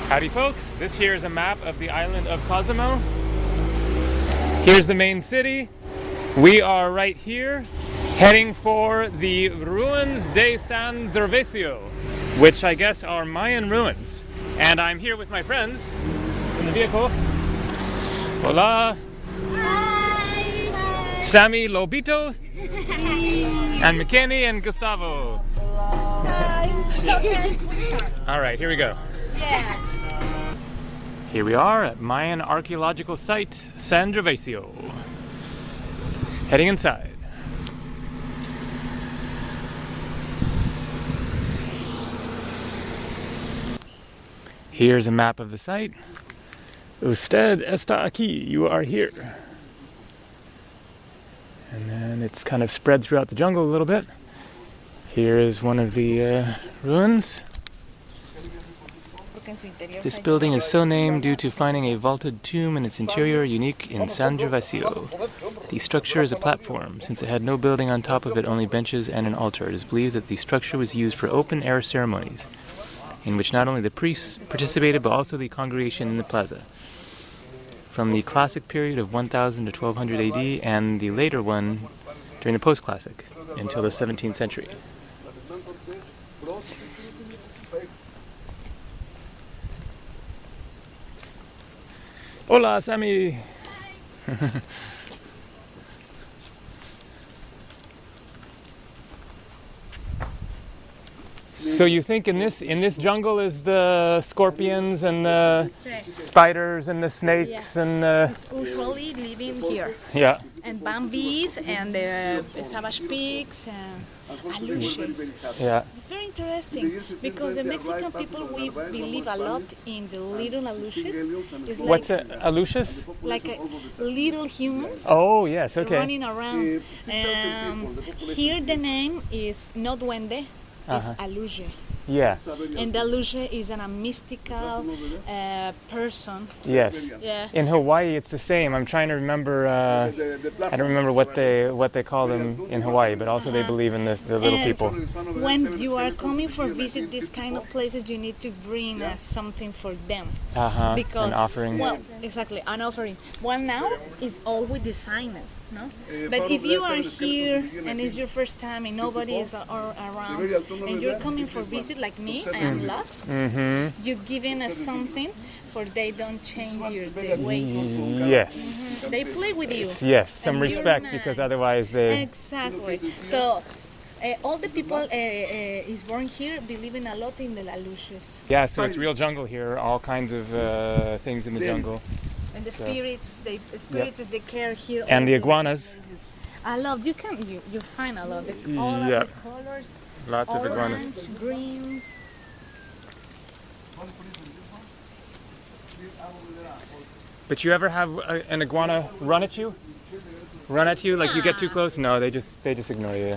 Howdy folks, this here is a map of the island of Cozumel. Here's the main city. We are right here, heading for the ruins de San Gervasio, which I guess are Mayan ruins. And I'm here with my friends in the vehicle. Hola. Hi. Sammy, Lobito, and McKinney and Gustavo. Hi. Okay. All right, here we go. Yeah. Here we are at Mayan archaeological site San Gervasio. Heading inside. Here's a map of the site. Usted está aquí. You are here. And then it's kind of spread throughout the jungle a little bit. Here is one of the ruins. This building is so named due to finding a vaulted tomb in its interior unique in San Gervasio. The structure is a platform. Since it had no building on top of it, only benches and an altar, it is believed that the structure was used for open-air ceremonies, in which not only the priests participated but also the congregation in the Plaza. From the classic period of 1000 to 1200 AD and the later one during the post-classic until the 17th century. Hola, Sammy! So you think in this jungle is the scorpions and the spiders and the snakes and It's usually living here. yeah. And bambies and savage pigs and aluches. Yeah. It's very interesting because the Mexican people, we believe a lot in the little aluches. It's like, What's a Lucius? like little humans Oh yes, okay. running around. Here the name is not duende, it's aluche. Yeah. And the aluche is a mystical person. Yes. Yeah. In Hawaii, it's the same. I'm trying to remember. I don't remember what they call them in Hawaii, but also they believe in the little And people. when you are coming for visit these kind of places, you need to bring something for them. Because An offering. well, exactly, an offering. Well, now it's all with designers, no? But if you are here and it's your first time and nobody is around, and you're coming for visit like me, I am lost. You're giving us something for they don't change their ways. Yes. They play with you. Yes. Some And you're respect mad. because otherwise they. Exactly. So all the people is born here believing a lot in the aluches. Yeah. So it's real jungle here. All kinds of things in the jungle. And the spirits, they care here. And all the iguanas. I love. You find a lot. All of Yeah. the colors. Lots of iguanas. Orange, greens. But you ever have an iguana run at you? Run at you like you get too close? No, they just ignore you.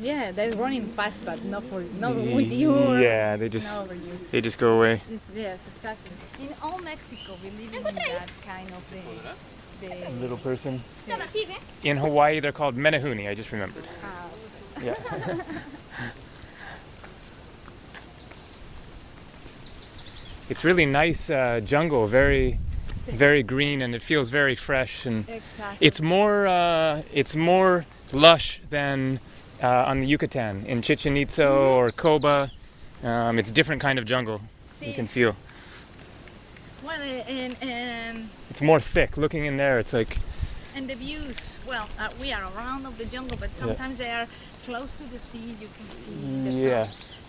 They're running fast, but not with you. Or Yeah, they not over you. just go away. Yes, exactly. In all Mexico, we live in that kind of the Little person. yes. In Hawaii, they're called menehune. I just remembered. Yeah. It's really nice jungle, very green, and it feels very fresh, and Exactly. it's more lush than on the Yucatan in Chichen Itza or Coba. It's a different kind of jungle. You can feel. Well, and It's more thick. Looking in there, it's like the views. Well, we are around of the jungle, but sometimes they are close to the sea. You can see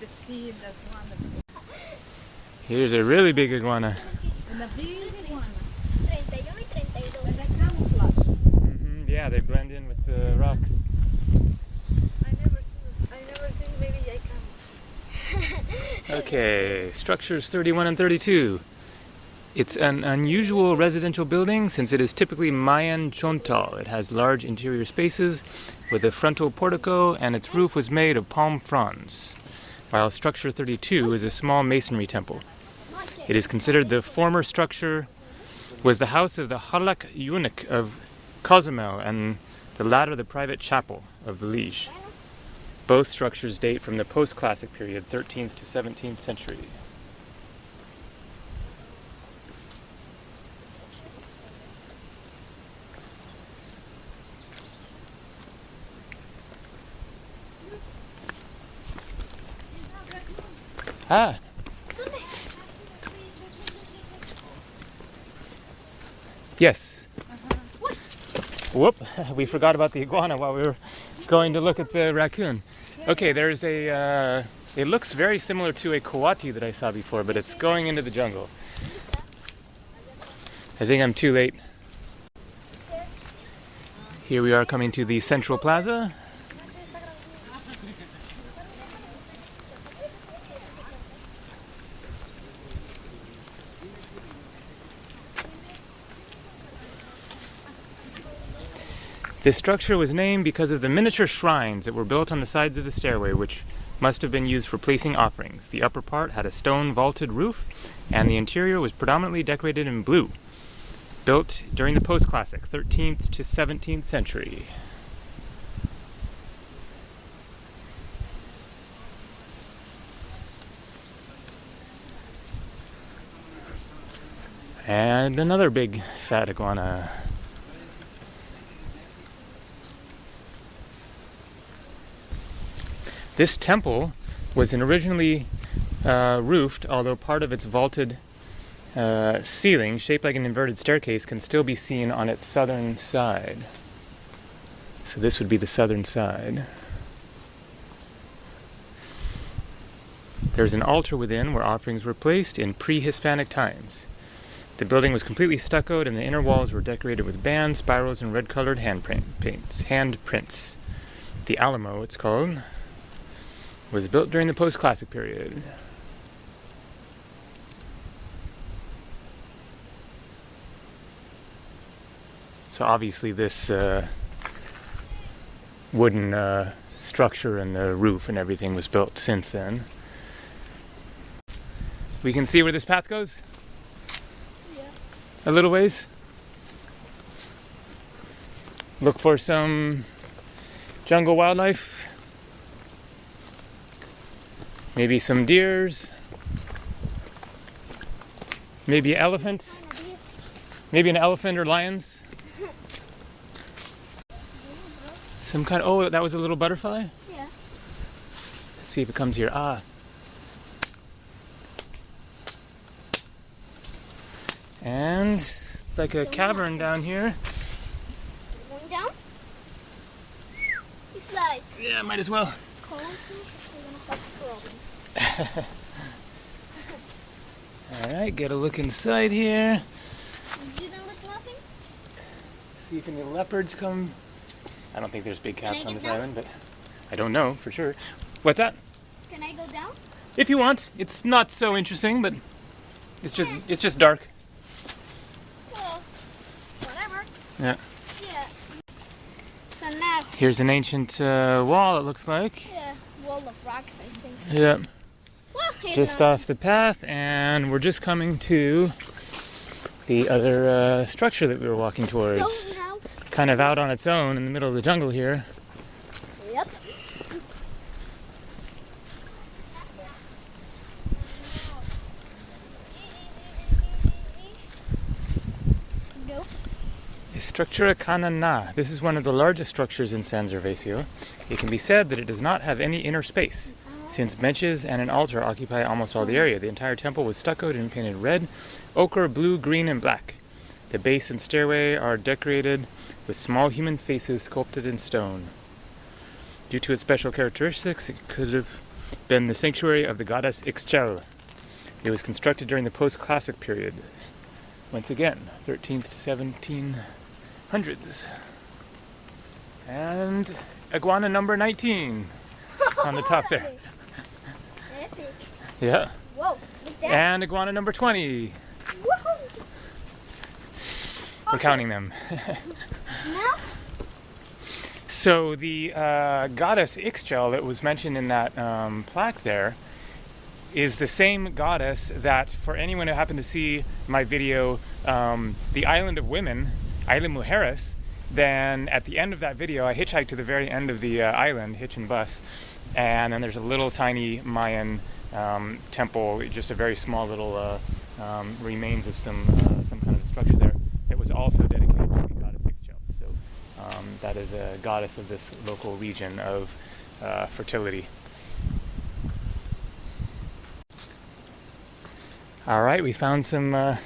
the sea. That's wonderful. here's a really big iguana. And the big one. Yeah, they blend in with the rocks. I never seen. Maybe I can. Okay, structures 31 and 32. It's an unusual residential building since it is typically Mayan chontal. It has large interior spaces with a frontal portico, and its roof was made of palm fronds, while structure 32 is a small masonry temple. It is considered the former structure was the house of the Halak eunuch of Cozumel, and the latter the private chapel of the liege. Both structures date from the post-classic period, 13th to 17th century. Ah. Yes. Whoop, we forgot about the iguana while we were going to look at the raccoon. Okay, there's a, it looks very similar to a coati that I saw before, but it's going into the jungle. I think I'm too late. Here we are coming to the Central Plaza. This structure was named because of the miniature shrines that were built on the sides of the stairway, which must have been used for placing offerings. The upper part had a stone vaulted roof, and the interior was predominantly decorated in blue. Built during the post-classic 13th to 17th century. And another big fat iguana. This temple was originally roofed, although part of its vaulted ceiling, shaped like an inverted staircase, can still be seen on its southern side. So this would be the southern side. There's an altar within where offerings were placed in pre-Hispanic times. The building was completely stuccoed and the inner walls were decorated with bands, spirals, and red-colored handprints. The Alamo, it's called, was built during the post-classic period. So obviously this wooden structure and the roof and everything was built since then. We can see where this path goes? Yeah. A little ways? Look for some jungle wildlife. Maybe some deers. Maybe an elephant. Maybe an elephant or lions. Some kind of, oh, that was a little butterfly? Yeah. Let's see if it comes here. Ah. And it's like a cavern down here. Going down? It's like... Yeah, might as well. Alright, get a look inside here. You don't look nothing? See if any leopards come. I don't think there's big cats on this down? island, but I don't know for sure. What's that? Can I go down? If you want. It's not so interesting, but it's just dark. Well, whatever. Yeah. Yeah. So now... Here's an ancient wall, it looks like. Yeah, wall of rocks, I think. Yeah. Well, Just off the path, and we're just coming to the other structure that we were walking towards. Go now. Kind of out on its own in the middle of the jungle here. Yep. Nope. Structura Canana. This is one of the largest structures in San Gervasio. It can be said that it does not have any inner space, since benches and an altar occupy almost all the area. The entire temple was stuccoed and painted red, ochre, blue, green, and black. The base and stairway are decorated with small human faces sculpted in stone. Due to its special characteristics, it could have been the sanctuary of the goddess Ixchel. It was constructed during the post-classic period. Once again, 13th to 1700s. And iguana number 19 on the top there. Epic. Yeah. Whoa, look that. And iguana number 20. Woohoo. We're counting them. Now? So the goddess Ixchel that was mentioned in that plaque there is the same goddess that, for anyone who happened to see my video, The Island of Women, Isla Mujeres, then at the end of that video I hitchhiked to the very end of the island, hitch and bus, and then there's a little tiny Mayan temple, just a very small little remains of some kind of a structure there that was also dedicated to the goddess Ixchel. So that is a goddess of this local region of fertility. All right, we found some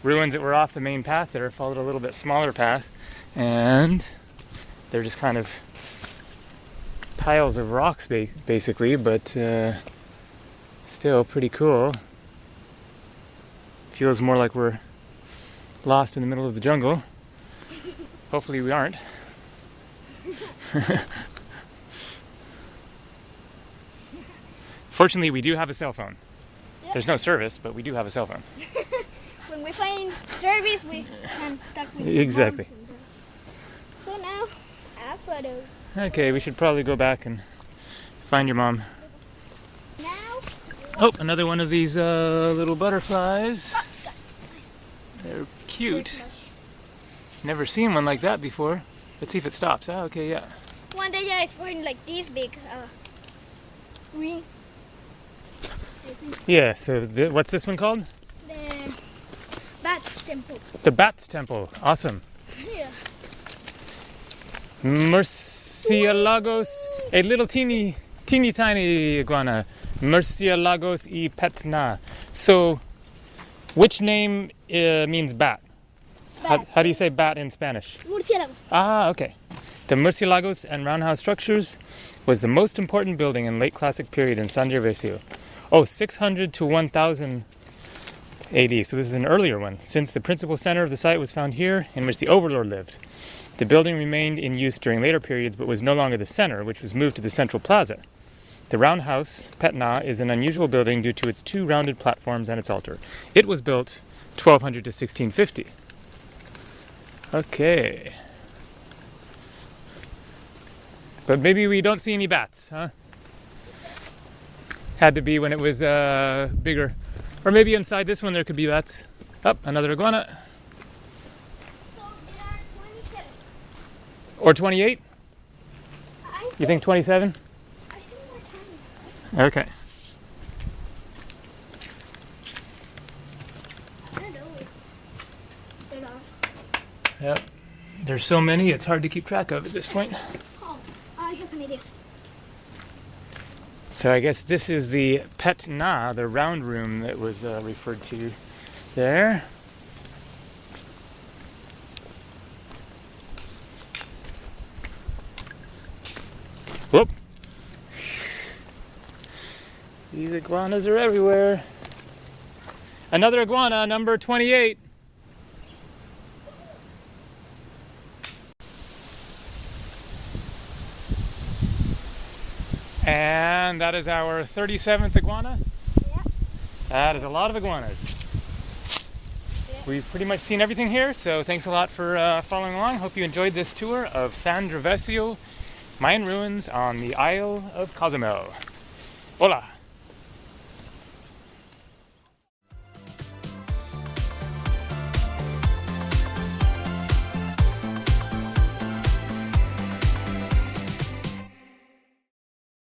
ruins that were off the main path there, followed a little bit smaller path, and they're just kind of piles of rocks basically, but still pretty cool. Feels more like we're lost in the middle of the jungle. Hopefully we aren't. Fortunately, we do have a cell phone. Yep. There's no service, but we do have a cell phone. When we find service, we can talk with Exactly. So now, a photo. Okay, we should probably go back and find your mom. Now, Oh, another one of these little butterflies. They're cute. Never seen one like that before. Let's see if it stops. Ah, okay, yeah. one day I find like this big ring. Yeah, so what's this one called? The Bat's Temple. The Bats Temple. Awesome. Yeah. Murciélagos, a little teeny tiny iguana. Murciélagos y petna. So, which name means bat? How do you say bat in Spanish? Murciélago. Ah, okay. The Murciélagos and roundhouse structures was the most important building in late classic period in San Gervasio. Oh, 600 to 1000 AD. So this is an earlier one. Since the principal center of the site was found here, in which the overlord lived. The building remained in use during later periods, but was no longer the center, which was moved to the central plaza. The roundhouse, Petna, is an unusual building due to its two rounded platforms and its altar. It was built 1200 to 1650. Okay. But maybe we don't see any bats, huh? Had to be when it was bigger. Or maybe inside this one there could be bats. Oh, another iguana. So there are 27. Or 28? You think 27? I think we're 20. Okay. I don't know if there are. Yep. There's so many, it's hard to keep track of at this point. Oh, I have an idea. So I guess this is the Petna, the round room that was referred to there. Whoop! These iguanas are everywhere. Another iguana, number 28. And that is our 37th iguana. Yeah. That is a lot of iguanas. Yeah. We've pretty much seen everything here, so thanks a lot for following along. Hope you enjoyed this tour of San Gervasio, Mayan ruins on the Isle of Cozumel. Hola!